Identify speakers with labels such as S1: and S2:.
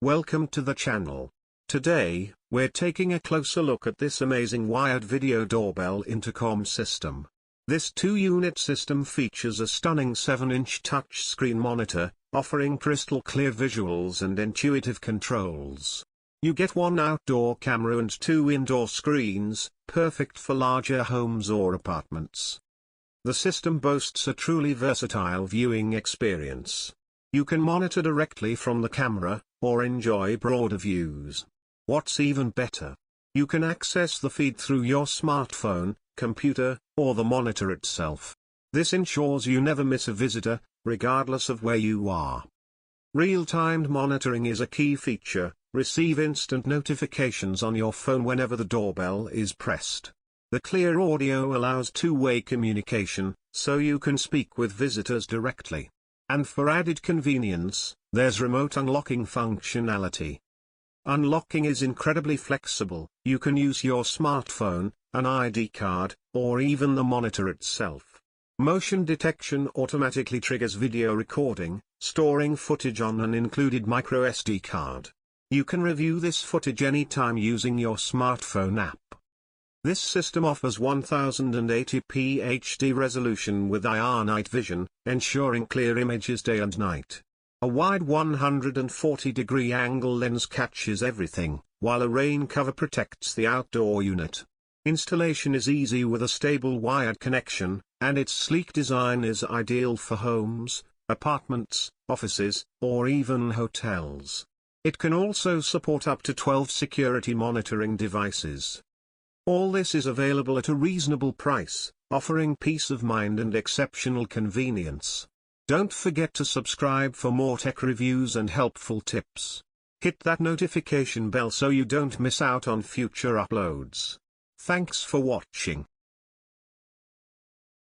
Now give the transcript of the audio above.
S1: Welcome to the channel. Today, we're taking a closer look at this amazing wired video doorbell intercom system. This 2-unit system features a stunning 7-inch touchscreen monitor, offering crystal clear visuals and intuitive controls. You get 1 outdoor camera and 2 indoor screens, perfect for larger homes or apartments. The system boasts a truly versatile viewing experience. You can monitor directly from the camera, or enjoy broader views. What's even better? You can access the feed through your smartphone, computer, or the monitor itself. This ensures you never miss a visitor, regardless of where you are. Real-time monitoring is a key feature. Receive instant notifications on your phone whenever the doorbell is pressed. The clear audio allows two-way communication, so you can speak with visitors directly. And for added convenience, there's remote unlocking functionality. Unlocking is incredibly flexible. You can use your smartphone, an ID card, or even the monitor itself. Motion detection automatically triggers video recording, storing footage on an included microSD card. You can review this footage anytime using your smartphone app. This system offers 1080p HD resolution with IR night vision, ensuring clear images day and night. A wide 140-degree angle lens catches everything, while a rain cover protects the outdoor unit. Installation is easy with a stable wired connection, and its sleek design is ideal for homes, apartments, offices, or even hotels. It can also support up to 12 security monitoring devices. All this is available at a reasonable price, offering peace of mind and exceptional convenience. Don't forget to subscribe for more tech reviews and helpful tips. Hit that notification bell so you don't miss out on future uploads. Thanks for watching.